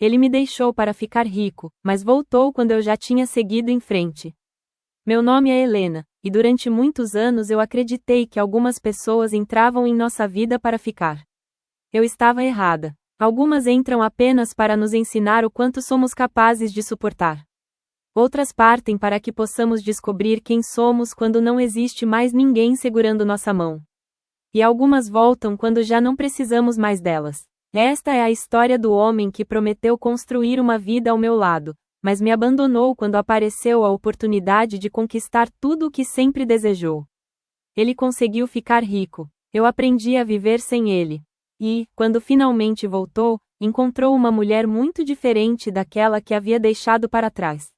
Ele me deixou para ficar rico, mas voltou quando eu já tinha seguido em frente. Meu nome é Helena, e durante muitos anos eu acreditei que algumas pessoas entravam em nossa vida para ficar. Eu estava errada. Algumas entram apenas para nos ensinar o quanto somos capazes de suportar. Outras partem para que possamos descobrir quem somos quando não existe mais ninguém segurando nossa mão. E algumas voltam quando já não precisamos mais delas. Esta é a história do homem que prometeu construir uma vida ao meu lado, mas me abandonou quando apareceu a oportunidade de conquistar tudo o que sempre desejou. Ele conseguiu ficar rico. Eu aprendi a viver sem ele. E, quando finalmente voltou, encontrou uma mulher muito diferente daquela que havia deixado para trás.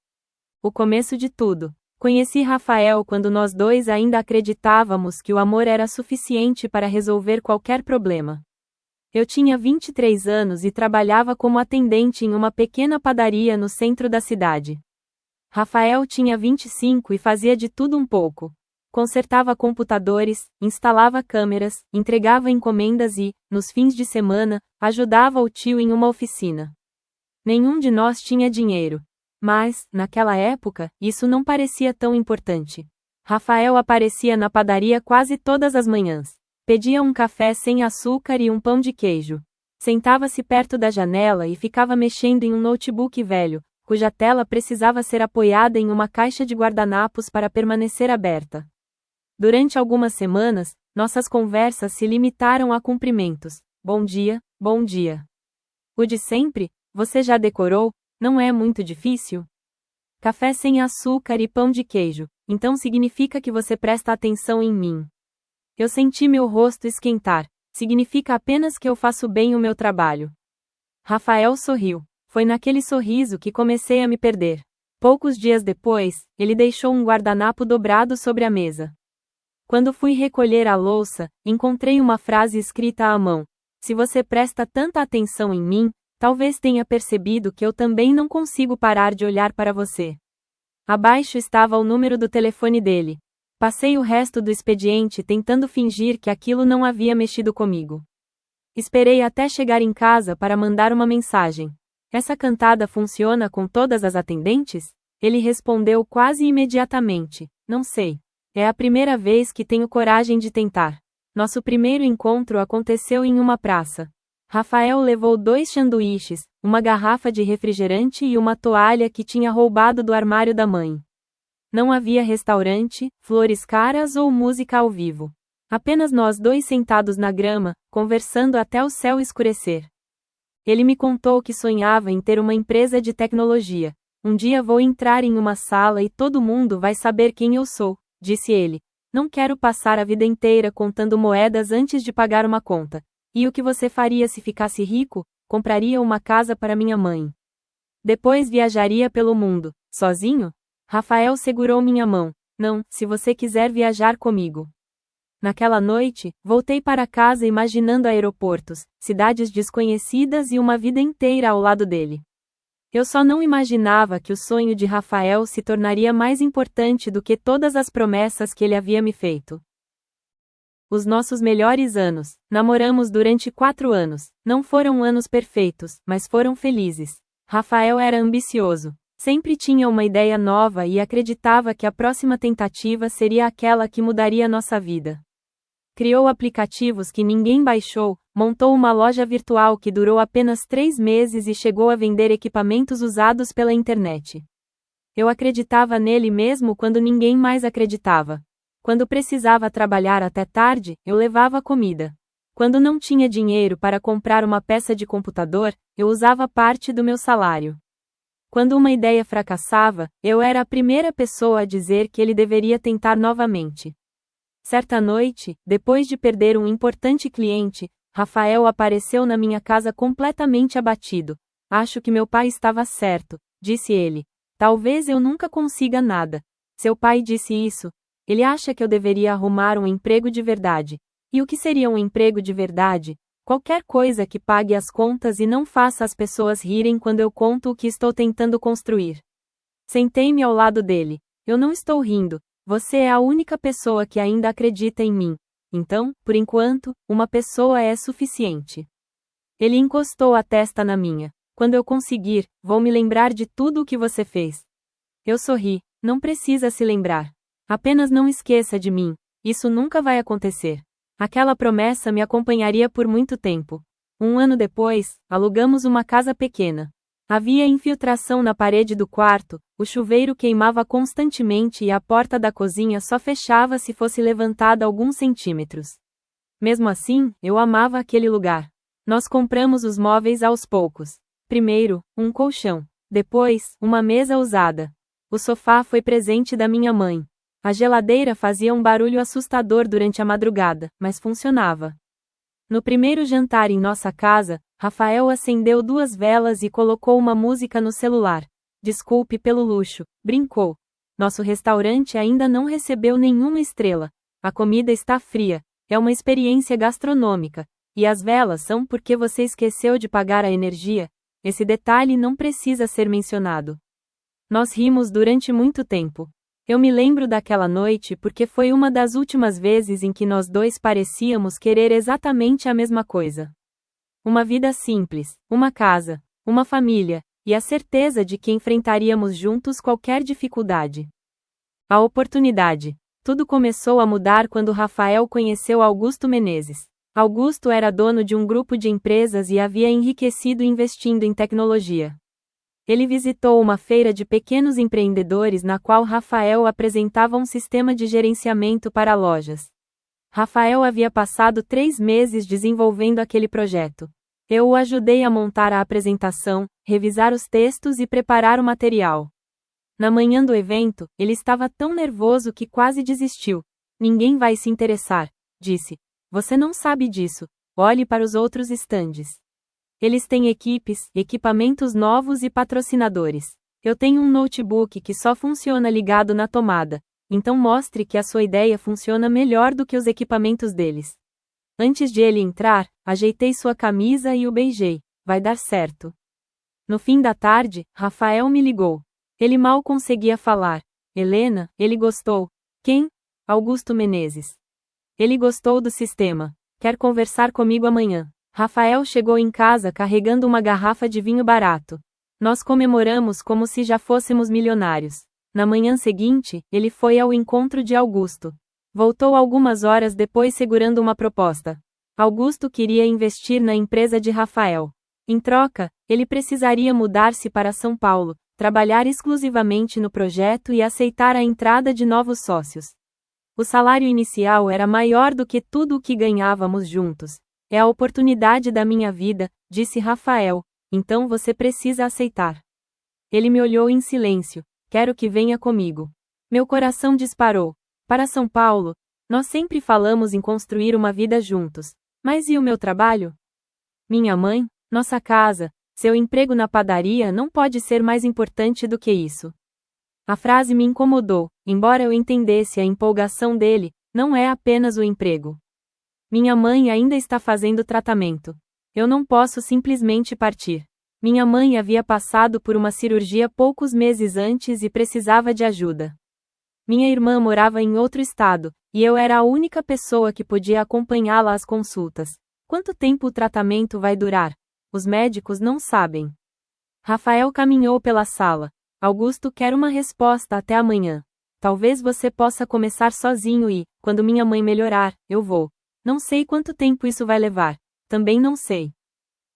O começo de tudo. Conheci Rafael quando nós dois ainda acreditávamos que o amor era suficiente para resolver qualquer problema. Eu tinha 23 anos e trabalhava como atendente em uma pequena padaria no centro da cidade. Rafael tinha 25 e fazia de tudo um pouco. Consertava computadores, instalava câmeras, entregava encomendas e, nos fins de semana, ajudava o tio em uma oficina. Nenhum de nós tinha dinheiro. Mas, naquela época, isso não parecia tão importante. Rafael aparecia na padaria quase todas as manhãs. Pedia um café sem açúcar e um pão de queijo. Sentava-se perto da janela e ficava mexendo em um notebook velho, cuja tela precisava ser apoiada em uma caixa de guardanapos para permanecer aberta. Durante algumas semanas, nossas conversas se limitaram a cumprimentos. Bom dia, bom dia. O de sempre, você já decorou? Não é muito difícil? Café sem açúcar e pão de queijo, então significa que você presta atenção em mim. Eu senti meu rosto esquentar, significa apenas que eu faço bem o meu trabalho. Rafael sorriu. Foi naquele sorriso que comecei a me perder. Poucos dias depois, ele deixou um guardanapo dobrado sobre a mesa. Quando fui recolher a louça, encontrei uma frase escrita à mão. Se você presta tanta atenção em mim, talvez tenha percebido que eu também não consigo parar de olhar para você. Abaixo estava o número do telefone dele. Passei o resto do expediente tentando fingir que aquilo não havia mexido comigo. Esperei até chegar em casa para mandar uma mensagem. Essa cantada funciona com todas as atendentes? Ele respondeu quase imediatamente. Não sei. É a primeira vez que tenho coragem de tentar. Nosso primeiro encontro aconteceu em uma praça. Rafael levou 2 sanduíches, uma garrafa de refrigerante e uma toalha que tinha roubado do armário da mãe. Não havia restaurante, flores caras ou música ao vivo. Apenas nós dois sentados na grama, conversando até o céu escurecer. Ele me contou que sonhava em ter uma empresa de tecnologia. Um dia vou entrar em uma sala e todo mundo vai saber quem eu sou, disse ele. Não quero passar a vida inteira contando moedas antes de pagar uma conta. E o que você faria se ficasse rico? Compraria uma casa para minha mãe. Depois viajaria pelo mundo, sozinho? Rafael segurou minha mão. Não, se você quiser viajar comigo. Naquela noite, voltei para casa imaginando aeroportos, cidades desconhecidas e uma vida inteira ao lado dele. Eu só não imaginava que o sonho de Rafael se tornaria mais importante do que todas as promessas que ele havia me feito. Os nossos melhores anos. Namoramos durante 4 anos. Não foram anos perfeitos, mas foram felizes. Rafael era ambicioso. Sempre tinha uma ideia nova e acreditava que a próxima tentativa seria aquela que mudaria nossa vida. Criou aplicativos que ninguém baixou, montou uma loja virtual que durou apenas 3 meses e chegou a vender equipamentos usados pela internet. Eu acreditava nele mesmo quando ninguém mais acreditava. Quando precisava trabalhar até tarde, eu levava comida. Quando não tinha dinheiro para comprar uma peça de computador, eu usava parte do meu salário. Quando uma ideia fracassava, eu era a primeira pessoa a dizer que ele deveria tentar novamente. Certa noite, depois de perder um importante cliente, Rafael apareceu na minha casa completamente abatido. Acho que meu pai estava certo, disse ele. Talvez eu nunca consiga nada. Seu pai disse isso. Ele acha que eu deveria arrumar um emprego de verdade. E o que seria um emprego de verdade? Qualquer coisa que pague as contas e não faça as pessoas rirem quando eu conto o que estou tentando construir. Sentei-me ao lado dele. Eu não estou rindo. Você é a única pessoa que ainda acredita em mim. Então, por enquanto, uma pessoa é suficiente. Ele encostou a testa na minha. Quando eu conseguir, vou me lembrar de tudo o que você fez. Eu sorri. Não precisa se lembrar. Apenas não esqueça de mim. Isso nunca vai acontecer. Aquela promessa me acompanharia por muito tempo. 1 ano depois, alugamos uma casa pequena. Havia infiltração na parede do quarto, o chuveiro queimava constantemente e a porta da cozinha só fechava se fosse levantada alguns centímetros. Mesmo assim, eu amava aquele lugar. Nós compramos os móveis aos poucos. Primeiro, um colchão. Depois, uma mesa usada. O sofá foi presente da minha mãe. A geladeira fazia um barulho assustador durante a madrugada, mas funcionava. No primeiro jantar em nossa casa, Rafael acendeu 2 velas e colocou uma música no celular. Desculpe pelo luxo, brincou. Nosso restaurante ainda não recebeu nenhuma estrela. A comida está fria. É uma experiência gastronômica. E as velas são porque você esqueceu de pagar a energia. Esse detalhe não precisa ser mencionado. Nós rimos durante muito tempo. Eu me lembro daquela noite porque foi uma das últimas vezes em que nós dois parecíamos querer exatamente a mesma coisa. Uma vida simples, uma casa, uma família, e a certeza de que enfrentaríamos juntos qualquer dificuldade. A oportunidade. Tudo começou a mudar quando Rafael conheceu Augusto Menezes. Augusto era dono de um grupo de empresas e havia enriquecido investindo em tecnologia. Ele visitou uma feira de pequenos empreendedores na qual Rafael apresentava um sistema de gerenciamento para lojas. Rafael havia passado 3 meses desenvolvendo aquele projeto. Eu o ajudei a montar a apresentação, revisar os textos e preparar o material. Na manhã do evento, ele estava tão nervoso que quase desistiu. Ninguém vai se interessar, disse. Você não sabe disso. Olhe para os outros estandes. Eles têm equipes, equipamentos novos e patrocinadores. Eu tenho um notebook que só funciona ligado na tomada, então mostre que a sua ideia funciona melhor do que os equipamentos deles. Antes de ele entrar, ajeitei sua camisa e o beijei. Vai dar certo. No fim da tarde, Rafael me ligou. Ele mal conseguia falar. Helena, ele gostou. Quem? Augusto Menezes. Ele gostou do sistema. Quer conversar comigo amanhã. Rafael chegou em casa carregando uma garrafa de vinho barato. Nós comemoramos como se já fôssemos milionários. Na manhã seguinte, ele foi ao encontro de Augusto. Voltou algumas horas depois segurando uma proposta. Augusto queria investir na empresa de Rafael. Em troca, ele precisaria mudar-se para São Paulo, trabalhar exclusivamente no projeto e aceitar a entrada de novos sócios. O salário inicial era maior do que tudo o que ganhávamos juntos. É a oportunidade da minha vida, disse Rafael, então você precisa aceitar. Ele me olhou em silêncio. Quero que venha comigo. Meu coração disparou. Para São Paulo, nós sempre falamos em construir uma vida juntos. Mas e o meu trabalho? Minha mãe, nossa casa, seu emprego na padaria não pode ser mais importante do que isso. A frase me incomodou, embora eu entendesse a empolgação dele, não é apenas o emprego. Minha mãe ainda está fazendo tratamento. Eu não posso simplesmente partir. Minha mãe havia passado por uma cirurgia poucos meses antes e precisava de ajuda. Minha irmã morava em outro estado, e eu era a única pessoa que podia acompanhá-la às consultas. Quanto tempo o tratamento vai durar? Os médicos não sabem. Rafael caminhou pela sala. Augusto quer uma resposta até amanhã. Talvez você possa começar sozinho e, quando minha mãe melhorar, eu vou. Não sei quanto tempo isso vai levar. Também não sei.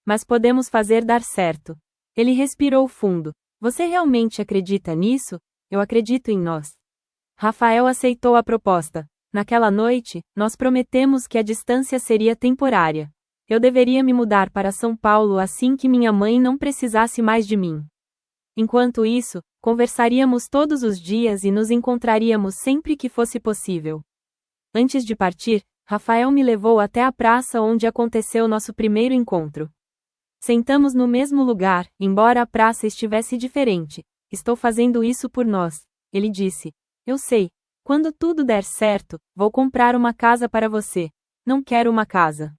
Mas podemos fazer dar certo. Ele respirou fundo. Você realmente acredita nisso? Eu acredito em nós. Rafael aceitou a proposta. Naquela noite, nós prometemos que a distância seria temporária. Eu deveria me mudar para São Paulo assim que minha mãe não precisasse mais de mim. Enquanto isso, conversaríamos todos os dias e nos encontraríamos sempre que fosse possível. Antes de partir, Rafael me levou até a praça onde aconteceu nosso primeiro encontro. Sentamos no mesmo lugar, embora a praça estivesse diferente. Estou fazendo isso por nós, ele disse. Eu sei. Quando tudo der certo, vou comprar uma casa para você. Não quero uma casa.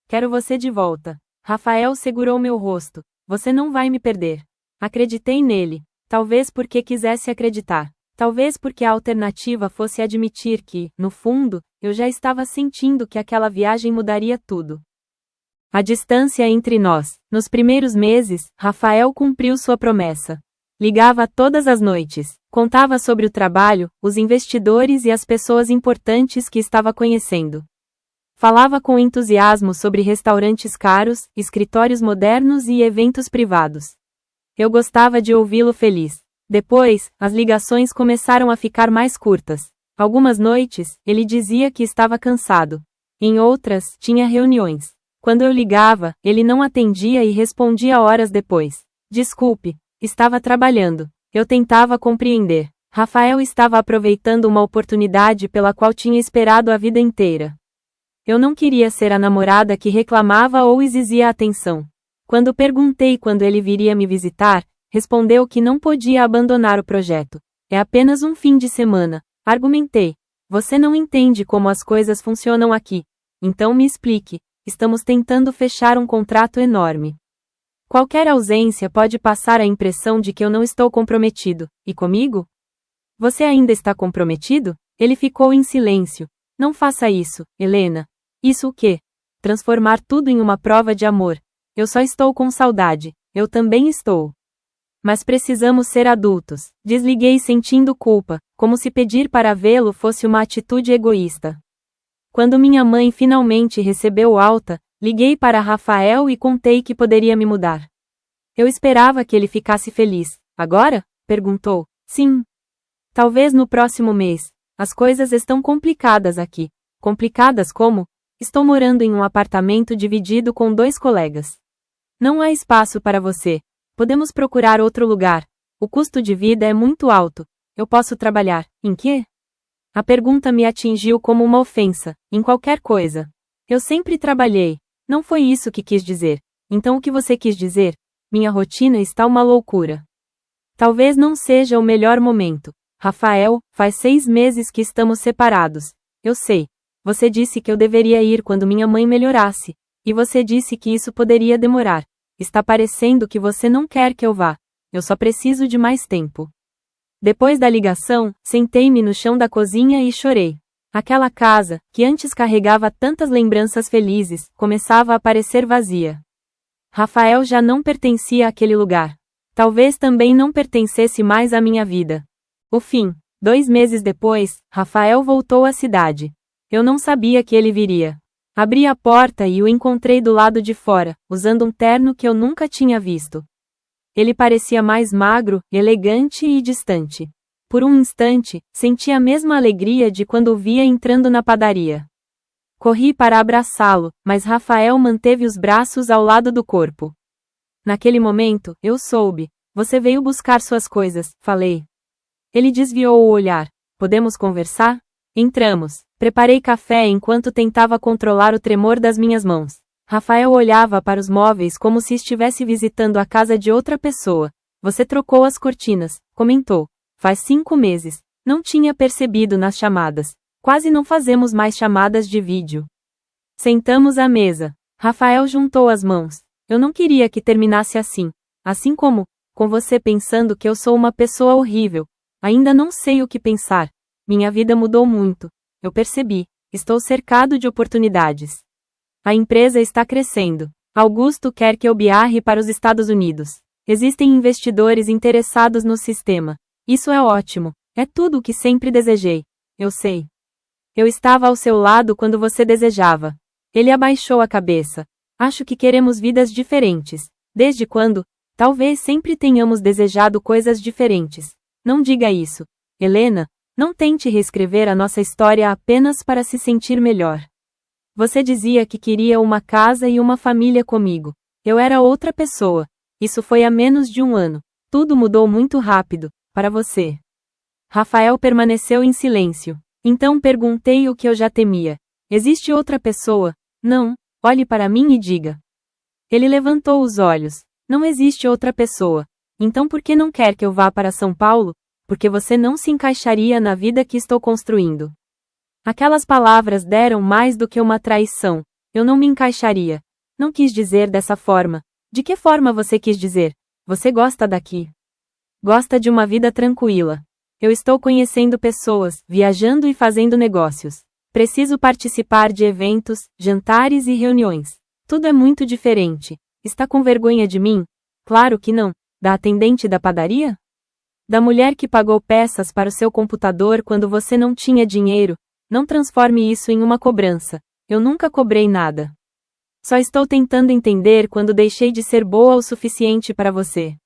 Quero você de volta. Rafael segurou meu rosto. Você não vai me perder. Acreditei nele. Talvez porque quisesse acreditar. Talvez porque a alternativa fosse admitir que, no fundo, eu já estava sentindo que aquela viagem mudaria tudo. A distância entre nós. Nos primeiros meses, Rafael cumpriu sua promessa. Ligava todas as noites, contava sobre o trabalho, os investidores e as pessoas importantes que estava conhecendo. Falava com entusiasmo sobre restaurantes caros, escritórios modernos e eventos privados. Eu gostava de ouvi-lo feliz. Depois, as ligações começaram a ficar mais curtas. Algumas noites, ele dizia que estava cansado. Em outras, tinha reuniões. Quando eu ligava, ele não atendia e respondia horas depois. Desculpe, estava trabalhando. Eu tentava compreender. Rafael estava aproveitando uma oportunidade pela qual tinha esperado a vida inteira. Eu não queria ser a namorada que reclamava ou exigia atenção. Quando perguntei quando ele viria me visitar, respondeu que não podia abandonar o projeto. É apenas um fim de semana, argumentei. Você não entende como as coisas funcionam aqui. Então me explique. Estamos tentando fechar um contrato enorme. Qualquer ausência pode passar a impressão de que eu não estou comprometido. E comigo? Você ainda está comprometido? Ele ficou em silêncio. Não faça isso, Helena. Isso o quê? Transformar tudo em uma prova de amor. Eu só estou com saudade. Eu também estou. Mas precisamos ser adultos. Desliguei sentindo culpa, como se pedir para vê-lo fosse uma atitude egoísta. Quando minha mãe finalmente recebeu alta, liguei para Rafael e contei que poderia me mudar. Eu esperava que ele ficasse feliz. Agora? Perguntou. Sim. Talvez no próximo mês. As coisas estão complicadas aqui. Complicadas como? Estou morando em um apartamento dividido com 2 colegas. Não há espaço para você. Podemos procurar outro lugar. O custo de vida é muito alto. Eu posso trabalhar. Em quê? A pergunta me atingiu como uma ofensa. Em qualquer coisa. Eu sempre trabalhei. Não foi isso que quis dizer. Então o que você quis dizer? Minha rotina está uma loucura. Talvez não seja o melhor momento. Rafael, faz 6 meses que estamos separados. Eu sei. Você disse que eu deveria ir quando minha mãe melhorasse. E você disse que isso poderia demorar. Está parecendo que você não quer que eu vá. Eu só preciso de mais tempo. Depois da ligação, sentei-me no chão da cozinha e chorei. Aquela casa, que antes carregava tantas lembranças felizes, começava a parecer vazia. Rafael já não pertencia àquele lugar. Talvez também não pertencesse mais à minha vida. O fim. 2 meses depois, Rafael voltou à cidade. Eu não sabia que ele viria. Abri a porta e o encontrei do lado de fora, usando um terno que eu nunca tinha visto. Ele parecia mais magro, elegante e distante. Por um instante, senti a mesma alegria de quando o via entrando na padaria. Corri para abraçá-lo, mas Rafael manteve os braços ao lado do corpo. Naquele momento, eu soube. Você veio buscar suas coisas, falei. Ele desviou o olhar. Podemos conversar? Entramos. Preparei café enquanto tentava controlar o tremor das minhas mãos. Rafael olhava para os móveis como se estivesse visitando a casa de outra pessoa. Você trocou as cortinas, comentou. Faz 5 meses. Não tinha percebido nas chamadas. Quase não fazemos mais chamadas de vídeo. Sentamos à mesa. Rafael juntou as mãos. Eu não queria que terminasse assim. Assim como, com você pensando que eu sou uma pessoa horrível. Ainda não sei o que pensar. Minha vida mudou muito. Eu percebi. Estou cercado de oportunidades. A empresa está crescendo. Augusto quer que eu viaje para os Estados Unidos. Existem investidores interessados no sistema. Isso é ótimo. É tudo o que sempre desejei. Eu sei. Eu estava ao seu lado quando você desejava. Ele abaixou a cabeça. Acho que queremos vidas diferentes. Desde quando? Talvez sempre tenhamos desejado coisas diferentes. Não diga isso. Helena, não tente reescrever a nossa história apenas para se sentir melhor. Você dizia que queria uma casa e uma família comigo. Eu era outra pessoa. Isso foi há menos de 1 ano. Tudo mudou muito rápido, para você. Rafael permaneceu em silêncio. Então perguntei o que eu já temia. Existe outra pessoa? Não, olhe para mim e diga. Ele levantou os olhos. Não existe outra pessoa. Então por que não quer que eu vá para São Paulo? Porque você não se encaixaria na vida que estou construindo. Aquelas palavras deram mais do que uma traição. Eu não me encaixaria. Não quis dizer dessa forma. De que forma você quis dizer? Você gosta daqui. Gosta de uma vida tranquila. Eu estou conhecendo pessoas, viajando e fazendo negócios. Preciso participar de eventos, jantares e reuniões. Tudo é muito diferente. Está com vergonha de mim? Claro que não. Da atendente da padaria? Da mulher que pagou peças para o seu computador quando você não tinha dinheiro? Não transforme isso em uma cobrança. Eu nunca cobrei nada. Só estou tentando entender quando deixei de ser boa o suficiente para você.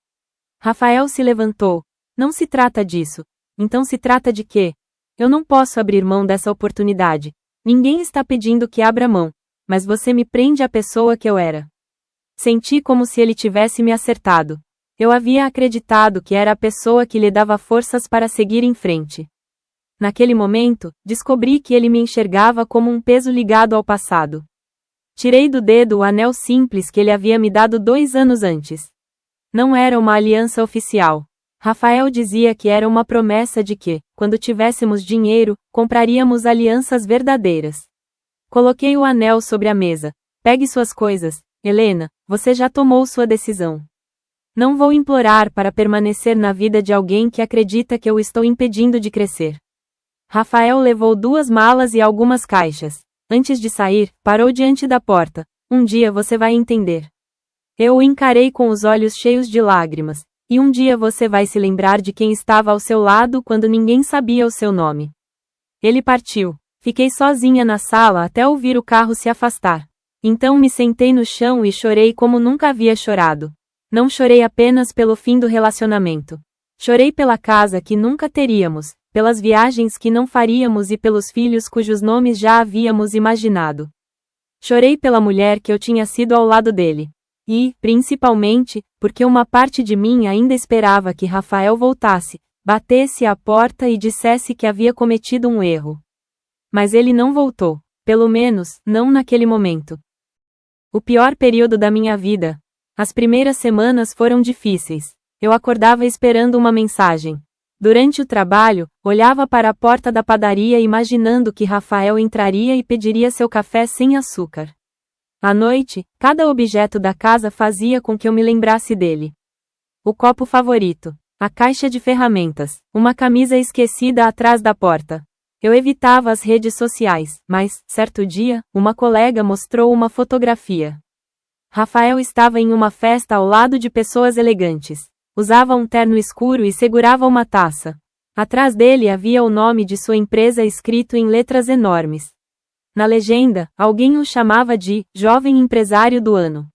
Rafael se levantou. Não se trata disso. Então se trata de quê? Eu não posso abrir mão dessa oportunidade. Ninguém está pedindo que abra mão, mas você me prende à pessoa que eu era. Senti como se ele tivesse me acertado. Eu havia acreditado que era a pessoa que lhe dava forças para seguir em frente. Naquele momento, descobri que ele me enxergava como um peso ligado ao passado. Tirei do dedo o anel simples que ele havia me dado 2 anos antes. Não era uma aliança oficial. Rafael dizia que era uma promessa de que, quando tivéssemos dinheiro, compraríamos alianças verdadeiras. Coloquei o anel sobre a mesa. Pegue suas coisas, Helena, você já tomou sua decisão. Não vou implorar para permanecer na vida de alguém que acredita que eu estou impedindo de crescer. Rafael levou 2 malas e algumas caixas. Antes de sair, parou diante da porta. Um dia você vai entender. Eu o encarei com os olhos cheios de lágrimas. E um dia você vai se lembrar de quem estava ao seu lado quando ninguém sabia o seu nome. Ele partiu. Fiquei sozinha na sala até ouvir o carro se afastar. Então me sentei no chão e chorei como nunca havia chorado. Não chorei apenas pelo fim do relacionamento. Chorei pela casa que nunca teríamos, pelas viagens que não faríamos e pelos filhos cujos nomes já havíamos imaginado. Chorei pela mulher que eu tinha sido ao lado dele. E, principalmente, porque uma parte de mim ainda esperava que Rafael voltasse, batesse à porta e dissesse que havia cometido um erro. Mas ele não voltou, pelo menos, não naquele momento. O pior período da minha vida. As primeiras semanas foram difíceis. Eu acordava esperando uma mensagem. Durante o trabalho, olhava para a porta da padaria imaginando que Rafael entraria e pediria seu café sem açúcar. À noite, cada objeto da casa fazia com que eu me lembrasse dele. O copo favorito, a caixa de ferramentas, uma camisa esquecida atrás da porta. Eu evitava as redes sociais, mas, certo dia, uma colega mostrou uma fotografia. Rafael estava em uma festa ao lado de pessoas elegantes. Usava um terno escuro e segurava uma taça. Atrás dele havia o nome de sua empresa escrito em letras enormes. Na legenda, alguém o chamava de jovem empresário do ano.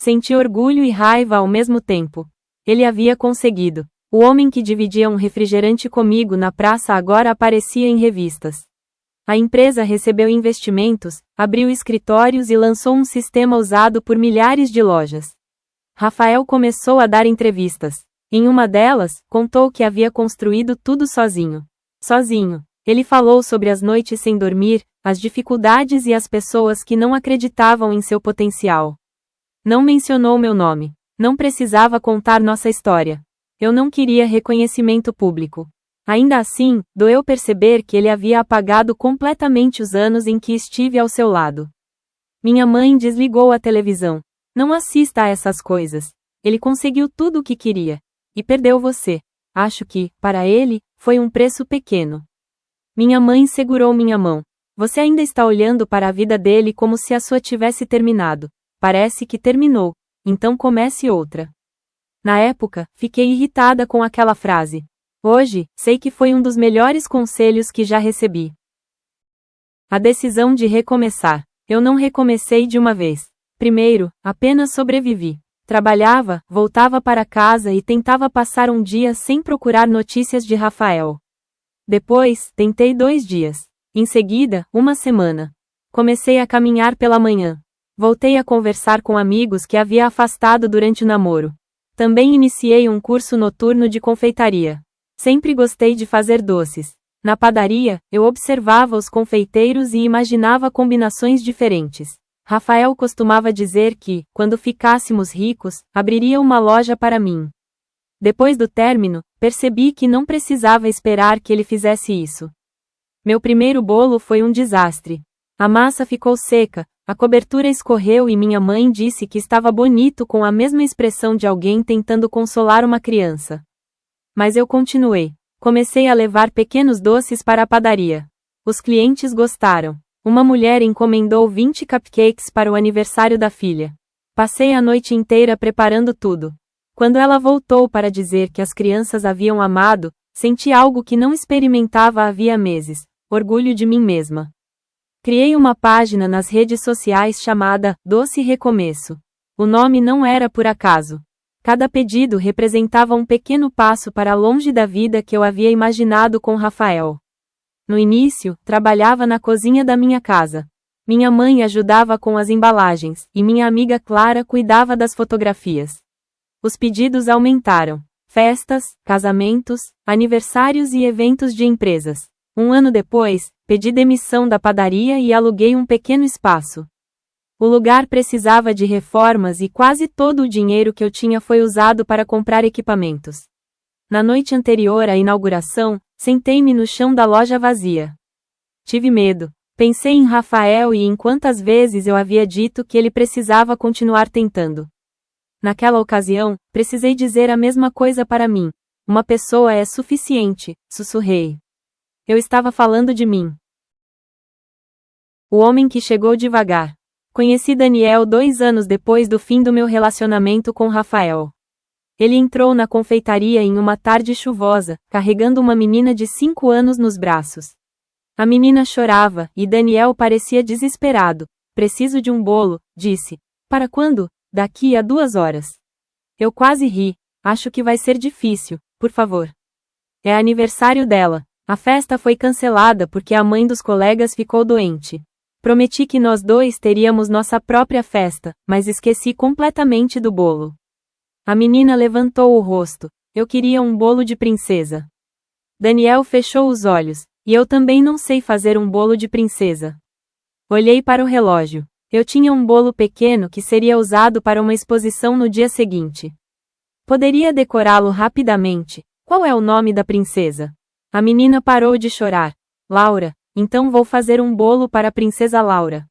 Senti orgulho e raiva ao mesmo tempo. Ele havia conseguido. O homem que dividia um refrigerante comigo na praça agora aparecia em revistas. A empresa recebeu investimentos, abriu escritórios e lançou um sistema usado por milhares de lojas. Rafael começou a dar entrevistas. Em uma delas, contou que havia construído tudo sozinho. Sozinho. Ele falou sobre as noites sem dormir, as dificuldades e as pessoas que não acreditavam em seu potencial. Não mencionou meu nome. Não precisava contar nossa história. Eu não queria reconhecimento público. Ainda assim, doeu perceber que ele havia apagado completamente os anos em que estive ao seu lado. Minha mãe desligou a televisão. Não assista a essas coisas. Ele conseguiu tudo o que queria. E perdeu você. Acho que, para ele, foi um preço pequeno. Minha mãe segurou minha mão. Você ainda está olhando para a vida dele como se a sua tivesse terminado. Parece que terminou. Então comece outra. Na época, fiquei irritada com aquela frase. Hoje, sei que foi um dos melhores conselhos que já recebi. A decisão de recomeçar. Eu não recomecei de uma vez. Primeiro, apenas sobrevivi. Trabalhava, voltava para casa e tentava passar um dia sem procurar notícias de Rafael. Depois, tentei 2 dias. Em seguida, 1 semana. Comecei a caminhar pela manhã. Voltei a conversar com amigos que havia afastado durante o namoro. Também iniciei um curso noturno de confeitaria. Sempre gostei de fazer doces. Na padaria, eu observava os confeiteiros e imaginava combinações diferentes. Rafael costumava dizer que, quando ficássemos ricos, abriria uma loja para mim. Depois do término, percebi que não precisava esperar que ele fizesse isso. Meu primeiro bolo foi um desastre. A massa ficou seca, a cobertura escorreu e minha mãe disse que estava bonito com a mesma expressão de alguém tentando consolar uma criança. Mas eu continuei. Comecei a levar pequenos doces para a padaria. Os clientes gostaram. Uma mulher encomendou 20 cupcakes para o aniversário da filha. Passei a noite inteira preparando tudo. Quando ela voltou para dizer que as crianças haviam amado, senti algo que não experimentava havia meses: orgulho de mim mesma. Criei uma página nas redes sociais chamada Doce Recomeço. O nome não era por acaso. Cada pedido representava um pequeno passo para longe da vida que eu havia imaginado com Rafael. No início, trabalhava na cozinha da minha casa. Minha mãe ajudava com as embalagens, e minha amiga Clara cuidava das fotografias. Os pedidos aumentaram. Festas, casamentos, aniversários e eventos de empresas. Um ano depois, pedi demissão da padaria e aluguei um pequeno espaço. O lugar precisava de reformas e quase todo o dinheiro que eu tinha foi usado para comprar equipamentos. Na noite anterior à inauguração, sentei-me no chão da loja vazia. Tive medo. Pensei em Rafael e em quantas vezes eu havia dito que ele precisava continuar tentando. Naquela ocasião, precisei dizer a mesma coisa para mim. Uma pessoa é suficiente, sussurrei. Eu estava falando de mim. O homem que chegou devagar. Conheci Daniel 2 anos depois do fim do meu relacionamento com Rafael. Ele entrou na confeitaria em uma tarde chuvosa, carregando uma menina de 5 anos nos braços. A menina chorava, e Daniel parecia desesperado. Preciso de um bolo, disse. Para quando? Daqui a 2 horas. Eu quase ri. Acho que vai ser difícil, por favor. É aniversário dela. A festa foi cancelada porque a mãe dos colegas ficou doente. Prometi que nós dois teríamos nossa própria festa, mas esqueci completamente do bolo. A menina levantou o rosto. Eu queria um bolo de princesa. Daniel fechou os olhos. E eu também não sei fazer um bolo de princesa. Olhei para o relógio. Eu tinha um bolo pequeno que seria usado para uma exposição no dia seguinte. Poderia decorá-lo rapidamente. Qual é o nome da princesa? A menina parou de chorar. Laura. Então vou fazer um bolo para a princesa Laura.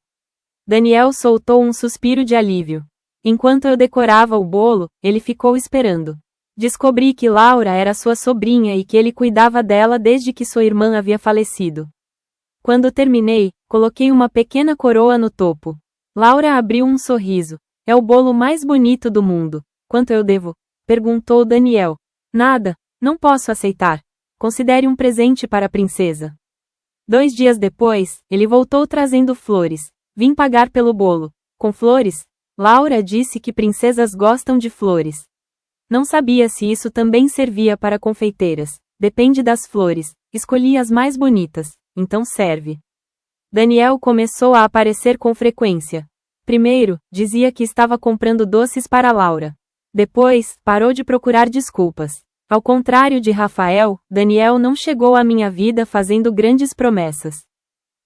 Daniel soltou um suspiro de alívio. Enquanto eu decorava o bolo, ele ficou esperando. Descobri que Laura era sua sobrinha e que ele cuidava dela desde que sua irmã havia falecido. Quando terminei, coloquei uma pequena coroa no topo. Laura abriu um sorriso. É o bolo mais bonito do mundo. Quanto eu devo? Perguntou Daniel. Nada, não posso aceitar. Considere um presente para a princesa. 2 dias depois, ele voltou trazendo flores. Vim pagar pelo bolo. Com flores? Laura disse que princesas gostam de flores. Não sabia se isso também servia para confeiteiras. Depende das flores. Escolhi as mais bonitas, então serve. Daniel começou a aparecer com frequência. Primeiro, dizia que estava comprando doces para Laura. Depois, parou de procurar desculpas. Ao contrário de Rafael, Daniel não chegou à minha vida fazendo grandes promessas.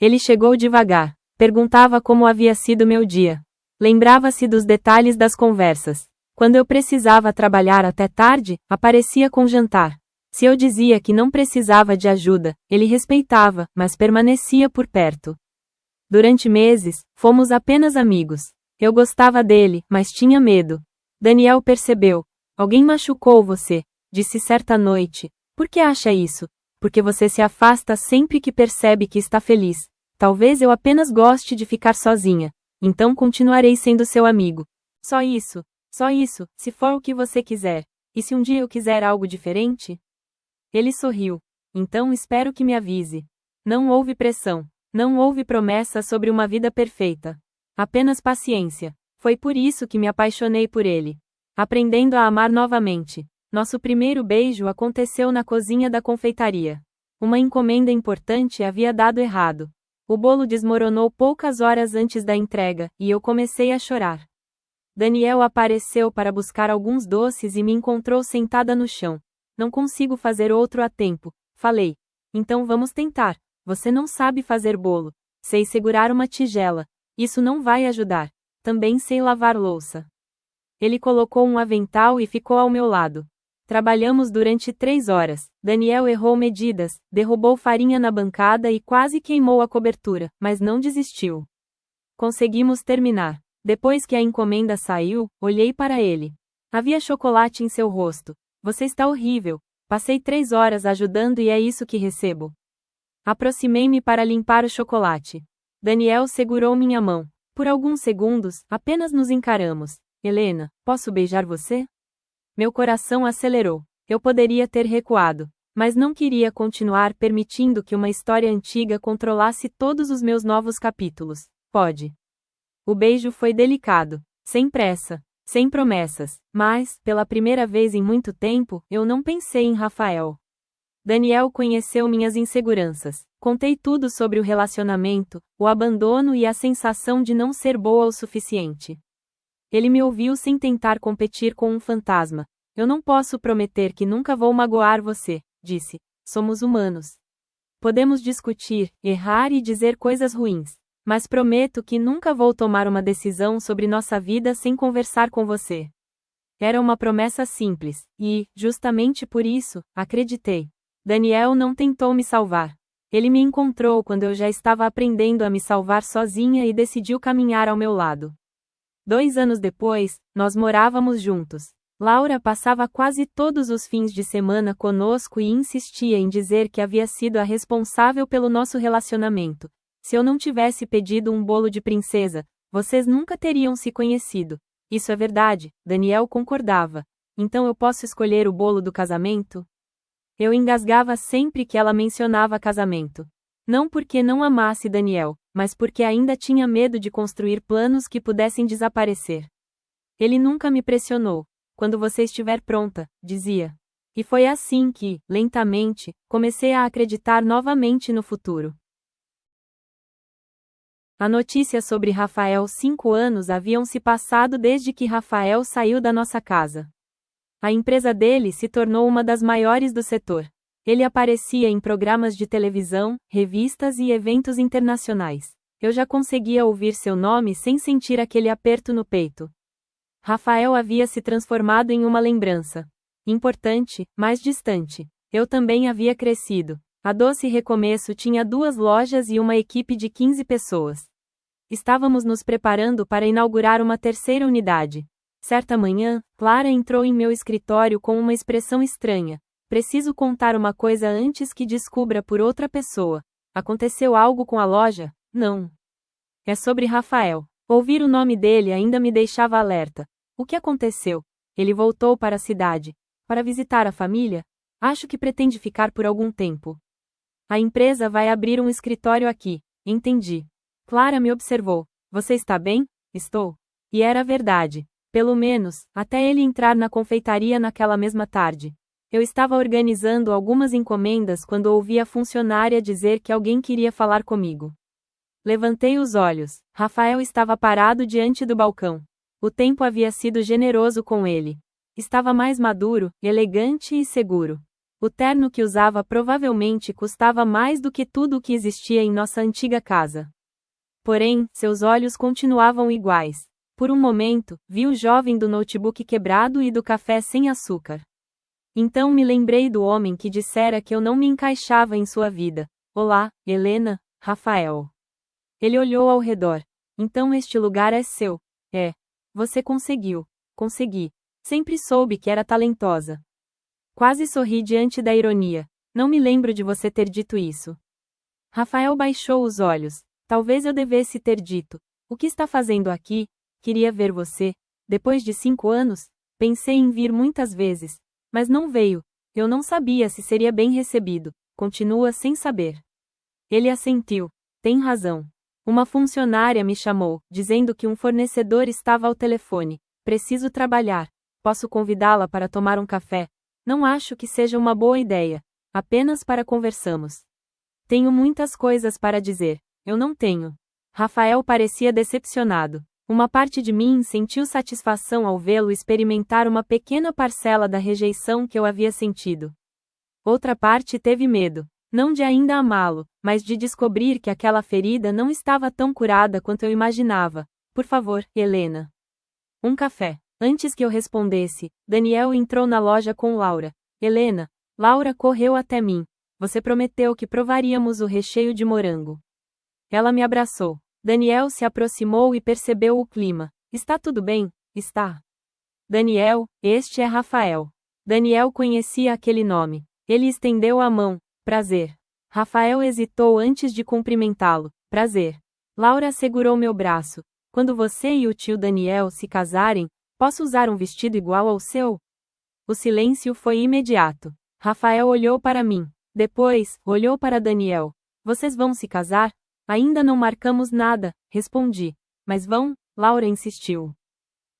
Ele chegou devagar. Perguntava como havia sido meu dia. Lembrava-se dos detalhes das conversas. Quando eu precisava trabalhar até tarde, aparecia com jantar. Se eu dizia que não precisava de ajuda, ele respeitava, mas permanecia por perto. Durante meses, fomos apenas amigos. Eu gostava dele, mas tinha medo. Daniel percebeu. Alguém machucou você, disse certa noite. Por que acha isso? Porque você se afasta sempre que percebe que está feliz. Talvez eu apenas goste de ficar sozinha. Então continuarei sendo seu amigo. Só isso, se for o que você quiser. E se um dia eu quiser algo diferente? Ele sorriu. Então espero que me avise. Não houve pressão. Não houve promessa sobre uma vida perfeita. Apenas paciência. Foi por isso que me apaixonei por ele. Aprendendo a amar novamente. Nosso primeiro beijo aconteceu na cozinha da confeitaria. Uma encomenda importante havia dado errado. O bolo desmoronou poucas horas antes da entrega, e eu comecei a chorar. Daniel apareceu para buscar alguns doces e me encontrou sentada no chão. Não consigo fazer outro a tempo, falei. Então vamos tentar. Você não sabe fazer bolo. Sei segurar uma tigela. Isso não vai ajudar. Também sei lavar louça. Ele colocou um avental e ficou ao meu lado. Trabalhamos durante 3 horas. Daniel errou medidas, derrubou farinha na bancada e quase queimou a cobertura, mas não desistiu. Conseguimos terminar. Depois que a encomenda saiu, olhei para ele. Havia chocolate em seu rosto. Você está horrível. Passei 3 horas ajudando e é isso que recebo. Aproximei-me para limpar o chocolate. Daniel segurou minha mão. Por alguns segundos, apenas nos encaramos. Helena, posso beijar você? Meu coração acelerou. Eu poderia ter recuado, mas não queria continuar permitindo que uma história antiga controlasse todos os meus novos capítulos. Pode. O beijo foi delicado, sem pressa, sem promessas, mas, pela primeira vez em muito tempo, eu não pensei em Rafael. Daniel conheceu minhas inseguranças. Contei tudo sobre o relacionamento, o abandono e a sensação de não ser boa o suficiente. Ele me ouviu sem tentar competir com um fantasma. Eu não posso prometer que nunca vou magoar você, disse. Somos humanos. Podemos discutir, errar e dizer coisas ruins. Mas prometo que nunca vou tomar uma decisão sobre nossa vida sem conversar com você. Era uma promessa simples, e, justamente por isso, acreditei. Daniel não tentou me salvar. Ele me encontrou quando eu já estava aprendendo a me salvar sozinha e decidiu caminhar ao meu lado. 2 anos depois, nós morávamos juntos. Laura passava quase todos os fins de semana conosco e insistia em dizer que havia sido a responsável pelo nosso relacionamento. Se eu não tivesse pedido um bolo de princesa, vocês nunca teriam se conhecido. Isso é verdade, Daniel concordava. Então eu posso escolher o bolo do casamento? Eu engasgava sempre que ela mencionava casamento. Não porque não amasse Daniel, mas porque ainda tinha medo de construir planos que pudessem desaparecer. Ele nunca me pressionou. Quando você estiver pronta, dizia. E foi assim que, lentamente, comecei a acreditar novamente no futuro. A notícia sobre Rafael 5 anos haviam se passado desde que Rafael saiu da nossa casa. A empresa dele se tornou uma das maiores do setor. Ele aparecia em programas de televisão, revistas e eventos internacionais. Eu já conseguia ouvir seu nome sem sentir aquele aperto no peito. Rafael havia se transformado em uma lembrança. Importante, mas distante. Eu também havia crescido. A Doce Recomeço tinha 2 lojas e uma equipe de 15 pessoas. Estávamos nos preparando para inaugurar uma 3ª unidade. Certa manhã, Clara entrou em meu escritório com uma expressão estranha. Preciso contar uma coisa antes que descubra por outra pessoa. Aconteceu algo com a loja? Não. É sobre Rafael. Ouvir o nome dele ainda me deixava alerta. O que aconteceu? Ele voltou para a cidade. Para visitar a família? Acho que pretende ficar por algum tempo. A empresa vai abrir um escritório aqui. Entendi. Clara me observou. Você está bem? Estou. E era verdade. Pelo menos, até ele entrar na confeitaria naquela mesma tarde. Eu estava organizando algumas encomendas quando ouvi a funcionária dizer que alguém queria falar comigo. Levantei os olhos. Rafael estava parado diante do balcão. O tempo havia sido generoso com ele. Estava mais maduro, elegante e seguro. O terno que usava provavelmente custava mais do que tudo o que existia em nossa antiga casa. Porém, seus olhos continuavam iguais. Por um momento, vi o jovem do notebook quebrado e do café sem açúcar. Então me lembrei do homem que dissera que eu não me encaixava em sua vida. Olá, Helena, Rafael. Ele olhou ao redor. Então este lugar é seu. É. Você conseguiu. Consegui. Sempre soube que era talentosa. Quase sorri diante da ironia. Não me lembro de você ter dito isso. Rafael baixou os olhos. Talvez eu devesse ter dito. O que está fazendo aqui? Queria ver você. Depois de 5 anos, pensei em vir muitas vezes. Mas não veio. Eu não sabia se seria bem recebido. Continua sem saber. Ele assentiu. Tem razão. Uma funcionária me chamou, dizendo que um fornecedor estava ao telefone. Preciso trabalhar. Posso convidá-la para tomar um café? Não acho que seja uma boa ideia. Apenas para conversarmos. Tenho muitas coisas para dizer. Eu não tenho. Rafael parecia decepcionado. Uma parte de mim sentiu satisfação ao vê-lo experimentar uma pequena parcela da rejeição que eu havia sentido. Outra parte teve medo, não de ainda amá-lo, mas de descobrir que aquela ferida não estava tão curada quanto eu imaginava. Por favor, Helena. Um café. Antes que eu respondesse, Daniel entrou na loja com Laura. Helena. Laura correu até mim. Você prometeu que provaríamos o recheio de morango. Ela me abraçou. Daniel se aproximou e percebeu o clima. Está tudo bem? Está. Daniel, este é Rafael. Daniel conhecia aquele nome. Ele estendeu a mão. Prazer. Rafael hesitou antes de cumprimentá-lo. Prazer. Laura segurou meu braço. Quando você e o tio Daniel se casarem, posso usar um vestido igual ao seu? O silêncio foi imediato. Rafael olhou para mim. Depois, olhou para Daniel. Vocês vão se casar? Ainda não marcamos nada, respondi. Mas vão? Laura insistiu.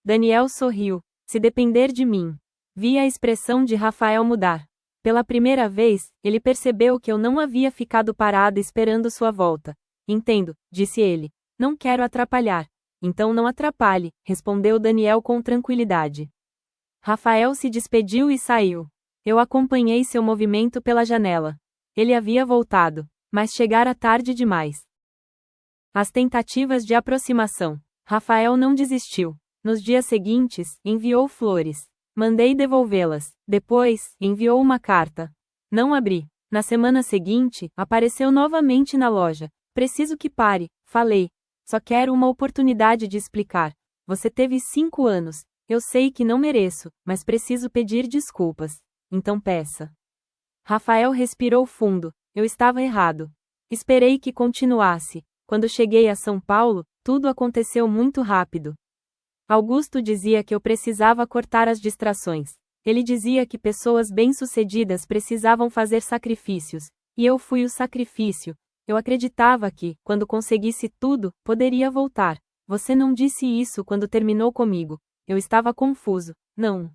Daniel sorriu. Se depender de mim. Vi a expressão de Rafael mudar. Pela primeira vez, ele percebeu que eu não havia ficado parada esperando sua volta. Entendo, disse ele. Não quero atrapalhar. Então não atrapalhe, respondeu Daniel com tranquilidade. Rafael se despediu e saiu. Eu acompanhei seu movimento pela janela. Ele havia voltado, mas chegara tarde demais. As tentativas de aproximação. Rafael não desistiu. Nos dias seguintes, enviou flores. Mandei devolvê-las. Depois, enviou uma carta. Não abri. Na semana seguinte, apareceu novamente na loja. Preciso que pare, falei. Só quero uma oportunidade de explicar. Você teve 5 anos. Eu sei que não mereço, mas preciso pedir desculpas. Então peça. Rafael respirou fundo. Eu estava errado. Esperei que continuasse. Quando cheguei a São Paulo, tudo aconteceu muito rápido. Augusto dizia que eu precisava cortar as distrações. Ele dizia que pessoas bem-sucedidas precisavam fazer sacrifícios, e eu fui o sacrifício. Eu acreditava que, quando conseguisse tudo, poderia voltar. Você não disse isso quando terminou comigo. Eu estava confuso. Não.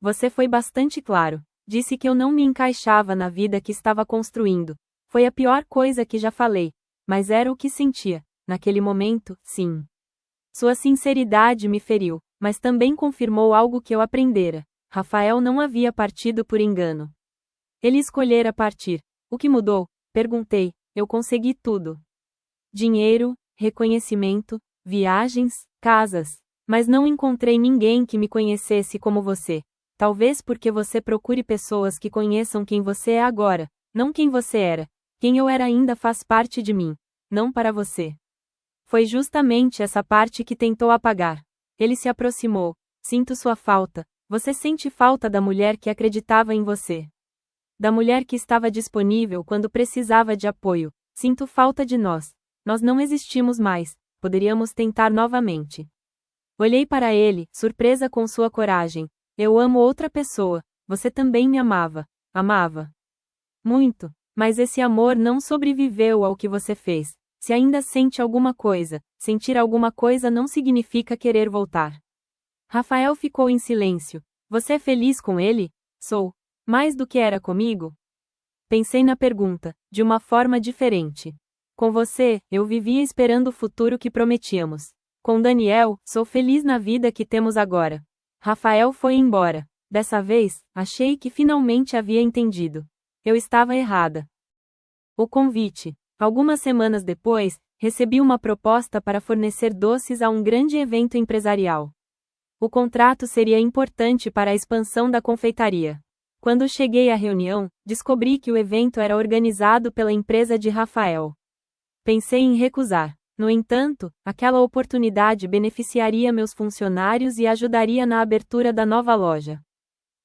Você foi bastante claro. Disse que eu não me encaixava na vida que estava construindo. Foi a pior coisa que já falei. Mas era o que sentia. Naquele momento, sim. Sua sinceridade me feriu, mas também confirmou algo que eu aprendera. Rafael não havia partido por engano. Ele escolhera partir. O que mudou? Perguntei. Eu consegui tudo. Dinheiro, reconhecimento, viagens, casas. Mas não encontrei ninguém que me conhecesse como você. Talvez porque você procure pessoas que conheçam quem você é agora, não quem você era. Quem eu era ainda faz parte de mim, não para você. Foi justamente essa parte que tentou apagar. Ele se aproximou. Sinto sua falta. Você sente falta da mulher que acreditava em você. Da mulher que estava disponível quando precisava de apoio. Sinto falta de nós. Nós não existimos mais. Poderíamos tentar novamente. Olhei para ele, surpresa com sua coragem. Eu amo outra pessoa. Você também me amava. Amava. Muito. Mas esse amor não sobreviveu ao que você fez. Se ainda sente alguma coisa, sentir alguma coisa não significa querer voltar. Rafael ficou em silêncio. Você é feliz com ele? Sou. Mais do que era comigo? Pensei na pergunta, de uma forma diferente. Com você, eu vivia esperando o futuro que prometíamos. Com Daniel, sou feliz na vida que temos agora. Rafael foi embora. Dessa vez, achei que finalmente havia entendido. Eu estava errada. O convite. Algumas semanas depois, recebi uma proposta para fornecer doces a um grande evento empresarial. O contrato seria importante para a expansão da confeitaria. Quando cheguei à reunião, descobri que o evento era organizado pela empresa de Rafael. Pensei em recusar. No entanto, aquela oportunidade beneficiaria meus funcionários e ajudaria na abertura da nova loja.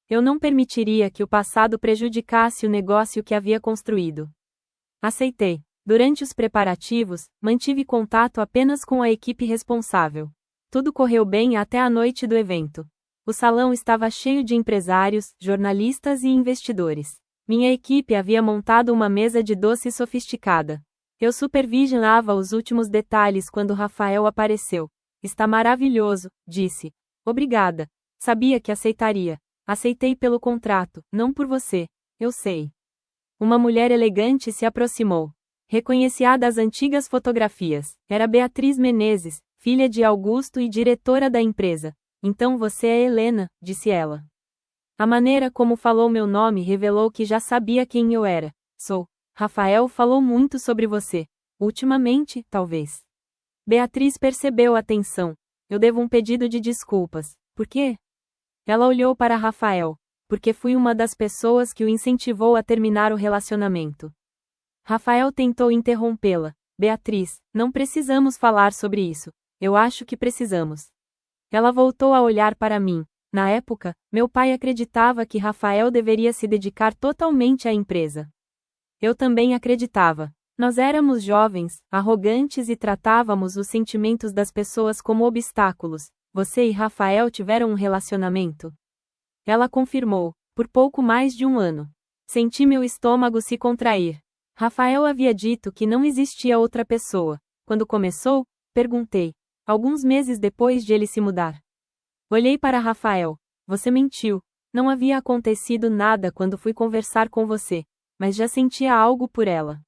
Eu não permitiria que o passado prejudicasse o negócio que havia construído. Aceitei. Durante os preparativos, mantive contato apenas com a equipe responsável. Tudo correu bem até a noite do evento. O salão estava cheio de empresários, jornalistas e investidores. Minha equipe havia montado uma mesa de doces sofisticada. Eu supervisionava os últimos detalhes quando Rafael apareceu. Está maravilhoso, disse. Obrigada. Sabia que aceitaria. Aceitei pelo contrato, não por você. Eu sei. Uma mulher elegante se aproximou. Reconhecia das antigas fotografias. Era Beatriz Menezes, filha de Augusto e diretora da empresa. Então você é Helena, disse ela. A maneira como falou meu nome revelou que já sabia quem eu era. Sou. Rafael falou muito sobre você. Ultimamente, talvez. Beatriz percebeu a tensão. Eu devo um pedido de desculpas. Por quê? Ela olhou para Rafael. Porque fui uma das pessoas que o incentivou a terminar o relacionamento. Rafael tentou interrompê-la. Beatriz, não precisamos falar sobre isso. Eu acho que precisamos. Ela voltou a olhar para mim. Na época, meu pai acreditava que Rafael deveria se dedicar totalmente à empresa. Eu também acreditava. Nós éramos jovens, arrogantes e tratávamos os sentimentos das pessoas como obstáculos. Você e Rafael tiveram um relacionamento? Ela confirmou, por pouco mais de um ano. Senti meu estômago se contrair. Rafael havia dito que não existia outra pessoa. Quando começou? Perguntei. Alguns meses depois de ele se mudar. Olhei para Rafael. Você mentiu. Não havia acontecido nada quando fui conversar com você, mas já sentia algo por ela.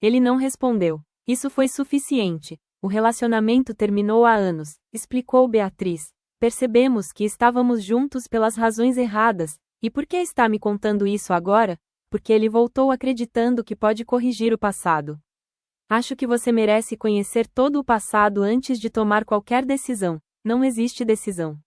Ele não respondeu. Isso foi suficiente. O relacionamento terminou há anos, explicou Beatriz. Percebemos que estávamos juntos pelas razões erradas. E por que está me contando isso agora? Porque ele voltou acreditando que pode corrigir o passado. Acho que você merece conhecer todo o passado antes de tomar qualquer decisão. Não existe decisão.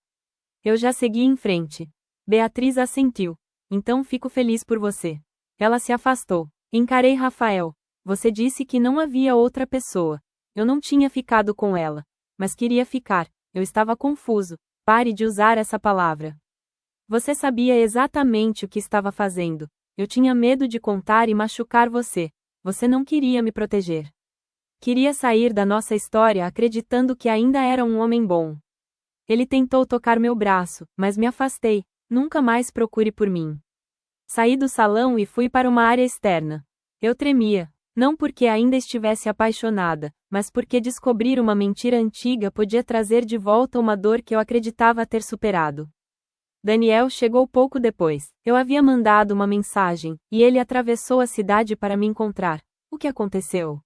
Eu já segui em frente. Beatriz assentiu. Então fico feliz por você. Ela se afastou. Encarei Rafael. Você disse que não havia outra pessoa. Eu não tinha ficado com ela. Mas queria ficar. Eu estava confuso. Pare de usar essa palavra. Você sabia exatamente o que estava fazendo. Eu tinha medo de contar e machucar você. Você não queria me proteger. Queria sair da nossa história acreditando que ainda era um homem bom. Ele tentou tocar meu braço, mas me afastei. Nunca mais procure por mim. Saí do salão e fui para uma área externa. Eu tremia, não porque ainda estivesse apaixonada, mas porque descobrir uma mentira antiga podia trazer de volta uma dor que eu acreditava ter superado. Daniel chegou pouco depois. Eu havia mandado uma mensagem, e ele atravessou a cidade para me encontrar. O que aconteceu?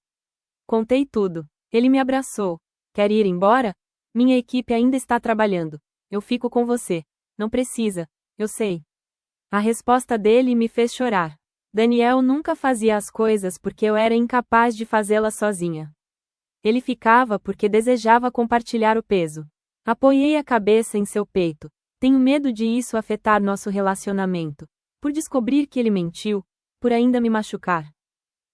Contei tudo. Ele me abraçou. Quer ir embora? Minha equipe ainda está trabalhando. Eu fico com você. Não precisa. Eu sei. A resposta dele me fez chorar. Daniel nunca fazia as coisas porque eu era incapaz de fazê-las sozinha. Ele ficava porque desejava compartilhar o peso. Apoiei a cabeça em seu peito. Tenho medo de isso afetar nosso relacionamento. Por descobrir que ele mentiu, por ainda me machucar.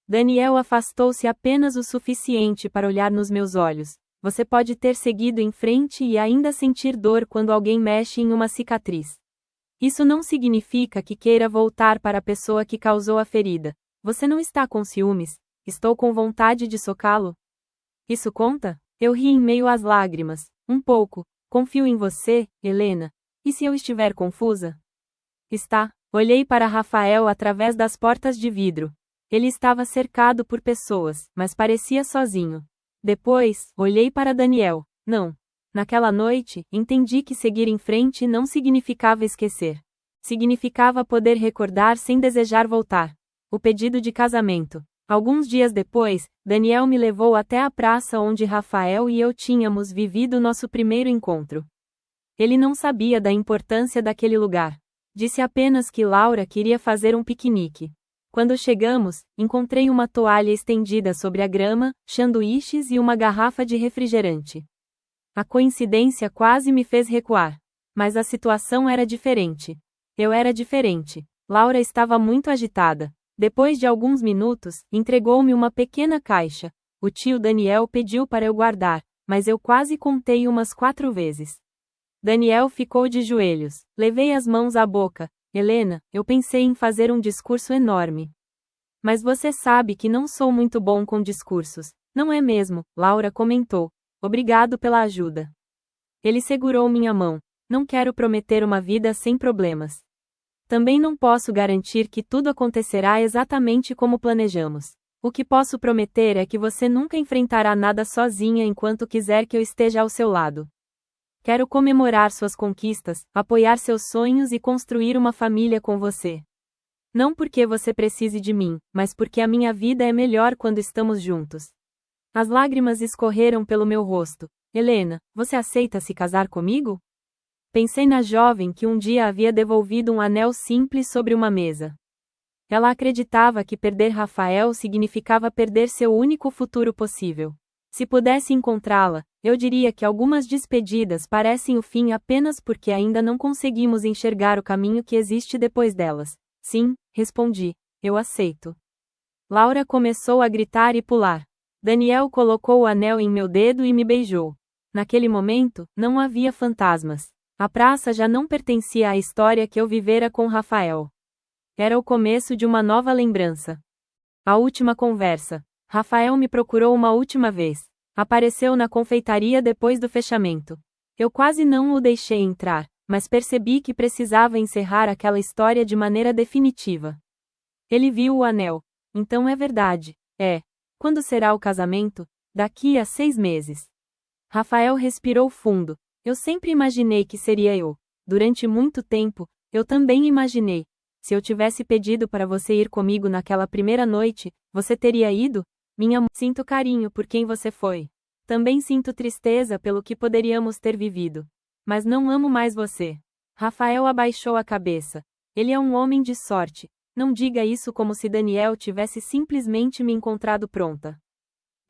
Daniel afastou-se apenas o suficiente para olhar nos meus olhos. Você pode ter seguido em frente e ainda sentir dor quando alguém mexe em uma cicatriz. Isso não significa que queira voltar para a pessoa que causou a ferida. Você não está com ciúmes? Estou com vontade de socá-lo? Isso conta? Eu ri em meio às lágrimas. Um pouco. Confio em você, Helena. E se eu estiver confusa? Está. Olhei para Rafael através das portas de vidro. Ele estava cercado por pessoas, mas parecia sozinho. Depois, olhei para Daniel. Não. Naquela noite, entendi que seguir em frente não significava esquecer. Significava poder recordar sem desejar voltar. O pedido de casamento. Alguns dias depois, Daniel me levou até a praça onde Rafael e eu tínhamos vivido nosso primeiro encontro. Ele não sabia da importância daquele lugar. Disse apenas que Laura queria fazer um piquenique. Quando chegamos, encontrei uma toalha estendida sobre a grama, sanduíches e uma garrafa de refrigerante. A coincidência quase me fez recuar. Mas a situação era diferente. Eu era diferente. Laura estava muito agitada. Depois de alguns minutos, entregou-me uma pequena caixa. O tio Daniel pediu para eu guardar, mas eu quase contei umas 4 vezes. Daniel ficou de joelhos. Levei as mãos à boca. Helena, eu pensei em fazer um discurso enorme. Mas você sabe que não sou muito bom com discursos, não é mesmo? Laura comentou. Obrigado pela ajuda. Ele segurou minha mão. Não quero prometer uma vida sem problemas. Também não posso garantir que tudo acontecerá exatamente como planejamos. O que posso prometer é que você nunca enfrentará nada sozinha enquanto quiser que eu esteja ao seu lado. Quero comemorar suas conquistas, apoiar seus sonhos e construir uma família com você. Não porque você precise de mim, mas porque a minha vida é melhor quando estamos juntos. As lágrimas escorreram pelo meu rosto. Helena, você aceita se casar comigo? Pensei na jovem que um dia havia devolvido um anel simples sobre uma mesa. Ela acreditava que perder Rafael significava perder seu único futuro possível. Se pudesse encontrá-la, eu diria que algumas despedidas parecem o fim apenas porque ainda não conseguimos enxergar o caminho que existe depois delas. Sim, respondi, eu aceito. Laura começou a gritar e pular. Daniel colocou o anel em meu dedo e me beijou. Naquele momento, não havia fantasmas. A praça já não pertencia à história que eu vivera com Rafael. Era o começo de uma nova lembrança. A última conversa. Rafael me procurou uma última vez. Apareceu na confeitaria depois do fechamento. Eu quase não o deixei entrar, mas percebi que precisava encerrar aquela história de maneira definitiva. Ele viu o anel. Então é verdade. É. Quando será o casamento? Daqui a 6 meses. Rafael respirou fundo. Eu sempre imaginei que seria eu. Durante muito tempo, eu também imaginei. Se eu tivesse pedido para você ir comigo naquela primeira noite, você teria ido? Sinto carinho por quem você foi. Também sinto tristeza pelo que poderíamos ter vivido. Mas não amo mais você. Rafael abaixou a cabeça. Ele é um homem de sorte. Não diga isso como se Daniel tivesse simplesmente me encontrado pronta.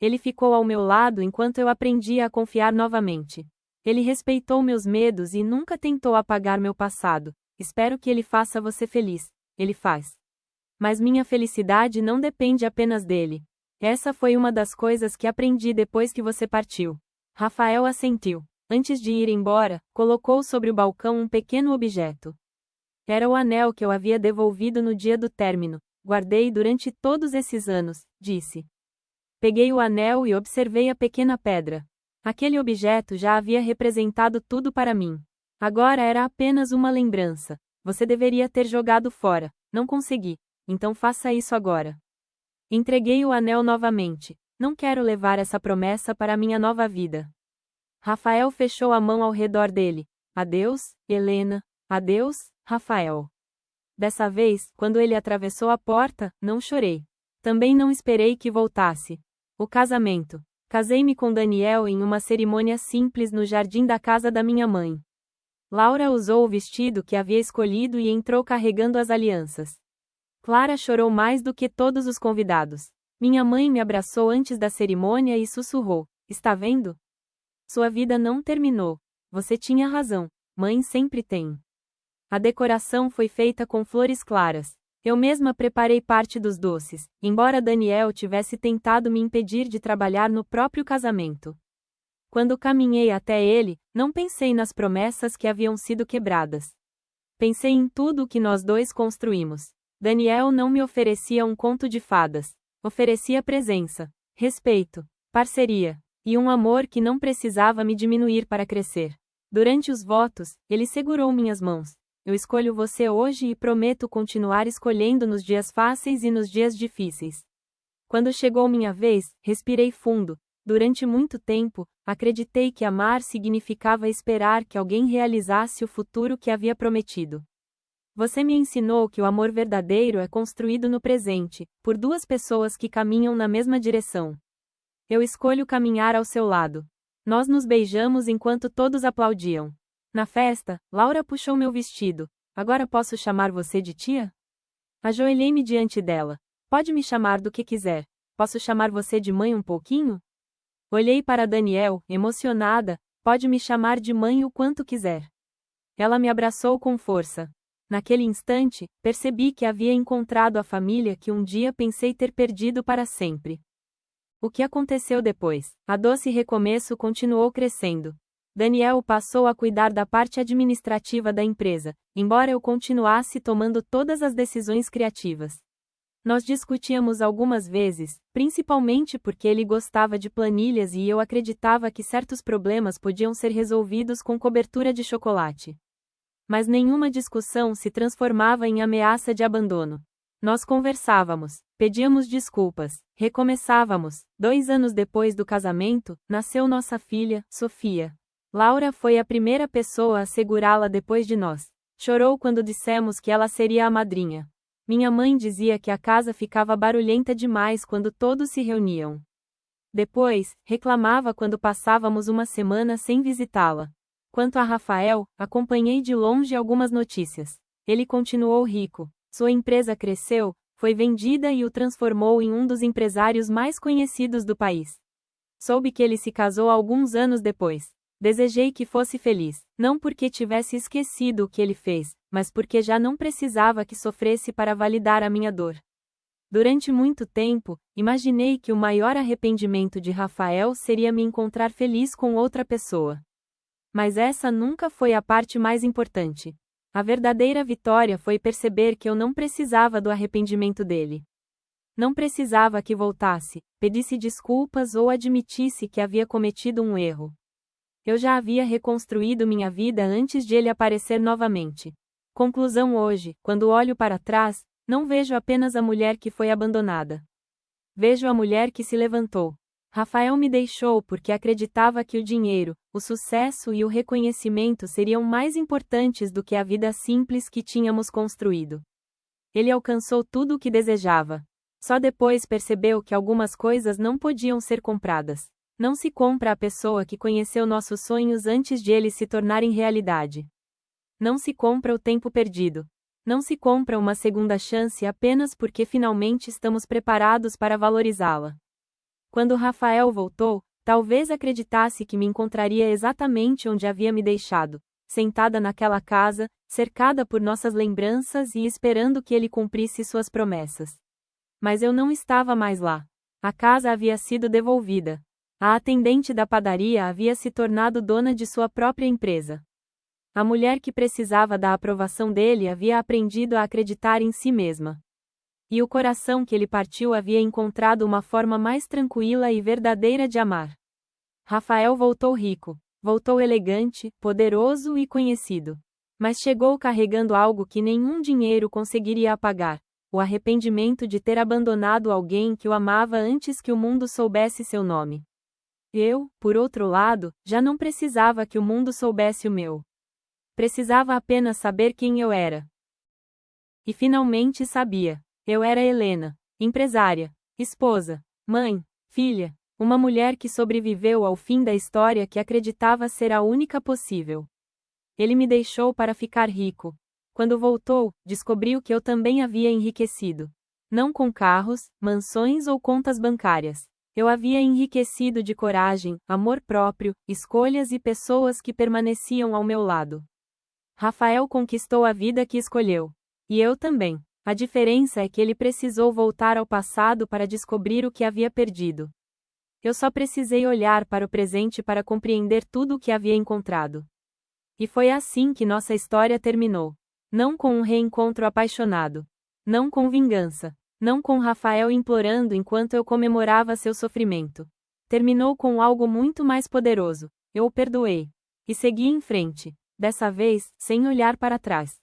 Ele ficou ao meu lado enquanto eu aprendia a confiar novamente. Ele respeitou meus medos e nunca tentou apagar meu passado. Espero que ele faça você feliz. Ele faz. Mas minha felicidade não depende apenas dele. Essa foi uma das coisas que aprendi depois que você partiu. Rafael assentiu. Antes de ir embora, colocou sobre o balcão um pequeno objeto. Era o anel que eu havia devolvido no dia do término. Guardei durante todos esses anos, disse. Peguei o anel e observei a pequena pedra. Aquele objeto já havia representado tudo para mim. Agora era apenas uma lembrança. Você deveria ter jogado fora. Não consegui. Então faça isso agora. Entreguei o anel novamente. Não quero levar essa promessa para a minha nova vida. Rafael fechou a mão ao redor dele. Adeus, Helena. Adeus, Rafael. Dessa vez, quando ele atravessou a porta, não chorei. Também não esperei que voltasse. O casamento. Casei-me com Daniel em uma cerimônia simples no jardim da casa da minha mãe. Laura usou o vestido que havia escolhido e entrou carregando as alianças. Clara chorou mais do que todos os convidados. Minha mãe me abraçou antes da cerimônia e sussurrou: Está vendo? Sua vida não terminou. Você tinha razão. Mãe sempre tem. A decoração foi feita com flores claras. Eu mesma preparei parte dos doces, embora Daniel tivesse tentado me impedir de trabalhar no próprio casamento. Quando caminhei até ele, não pensei nas promessas que haviam sido quebradas. Pensei em tudo o que nós dois construímos. Daniel não me oferecia um conto de fadas. Oferecia presença, respeito, parceria, e um amor que não precisava me diminuir para crescer. Durante os votos, ele segurou minhas mãos. Eu escolho você hoje e prometo continuar escolhendo nos dias fáceis e nos dias difíceis. Quando chegou minha vez, respirei fundo. Durante muito tempo, acreditei que amar significava esperar que alguém realizasse o futuro que havia prometido. Você me ensinou que o amor verdadeiro é construído no presente, por duas pessoas que caminham na mesma direção. Eu escolho caminhar ao seu lado. Nós nos beijamos enquanto todos aplaudiam. Na festa, Laura puxou meu vestido. Agora posso chamar você de tia? Ajoelhei-me diante dela. Pode me chamar do que quiser. Posso chamar você de mãe um pouquinho? Olhei para Daniel, emocionada. Pode me chamar de mãe o quanto quiser. Ela me abraçou com força. Naquele instante, percebi que havia encontrado a família que um dia pensei ter perdido para sempre. O que aconteceu depois? A doce recomeço continuou crescendo. Daniel passou a cuidar da parte administrativa da empresa, embora eu continuasse tomando todas as decisões criativas. Nós discutíamos algumas vezes, principalmente porque ele gostava de planilhas e eu acreditava que certos problemas podiam ser resolvidos com cobertura de chocolate. Mas nenhuma discussão se transformava em ameaça de abandono. Nós conversávamos, pedíamos desculpas, recomeçávamos. 2 anos depois do casamento, nasceu nossa filha, Sofia. Laura foi a primeira pessoa a segurá-la depois de nós. Chorou quando dissemos que ela seria a madrinha. Minha mãe dizia que a casa ficava barulhenta demais quando todos se reuniam. Depois, reclamava quando passávamos uma semana sem visitá-la. Quanto a Rafael, acompanhei de longe algumas notícias. Ele continuou rico. Sua empresa cresceu, foi vendida e o transformou em um dos empresários mais conhecidos do país. Soube que ele se casou alguns anos depois. Desejei que fosse feliz, não porque tivesse esquecido o que ele fez, mas porque já não precisava que sofresse para validar a minha dor. Durante muito tempo, imaginei que o maior arrependimento de Rafael seria me encontrar feliz com outra pessoa. Mas essa nunca foi a parte mais importante. A verdadeira vitória foi perceber que eu não precisava do arrependimento dele. Não precisava que voltasse, pedisse desculpas ou admitisse que havia cometido um erro. Eu já havia reconstruído minha vida antes de ele aparecer novamente. Conclusão: hoje, quando olho para trás, não vejo apenas a mulher que foi abandonada. Vejo a mulher que se levantou. Rafael me deixou porque acreditava que o dinheiro, o sucesso e o reconhecimento seriam mais importantes do que a vida simples que tínhamos construído. Ele alcançou tudo o que desejava. Só depois percebeu que algumas coisas não podiam ser compradas. Não se compra a pessoa que conheceu nossos sonhos antes de eles se tornarem realidade. Não se compra o tempo perdido. Não se compra uma segunda chance apenas porque finalmente estamos preparados para valorizá-la. Quando Rafael voltou, talvez acreditasse que me encontraria exatamente onde havia me deixado, sentada naquela casa, cercada por nossas lembranças e esperando que ele cumprisse suas promessas. Mas eu não estava mais lá. A casa havia sido devolvida. A atendente da padaria havia se tornado dona de sua própria empresa. A mulher que precisava da aprovação dele havia aprendido a acreditar em si mesma. E o coração que ele partiu havia encontrado uma forma mais tranquila e verdadeira de amar. Rafael voltou rico, voltou elegante, poderoso e conhecido. Mas chegou carregando algo que nenhum dinheiro conseguiria apagar: o arrependimento de ter abandonado alguém que o amava antes que o mundo soubesse seu nome. Eu, por outro lado, já não precisava que o mundo soubesse o meu. Precisava apenas saber quem eu era. E finalmente sabia. Eu era Helena, empresária, esposa, mãe, filha, uma mulher que sobreviveu ao fim da história que acreditava ser a única possível. Ele me deixou para ficar rico. Quando voltou, descobriu que eu também havia enriquecido. Não com carros, mansões ou contas bancárias. Eu havia enriquecido de coragem, amor próprio, escolhas e pessoas que permaneciam ao meu lado. Rafael conquistou a vida que escolheu. E eu também. A diferença é que ele precisou voltar ao passado para descobrir o que havia perdido. Eu só precisei olhar para o presente para compreender tudo o que havia encontrado. E foi assim que nossa história terminou. Não com um reencontro apaixonado. Não com vingança. Não com Rafael implorando enquanto eu comemorava seu sofrimento. Terminou com algo muito mais poderoso. Eu o perdoei. E segui em frente. Dessa vez, sem olhar para trás.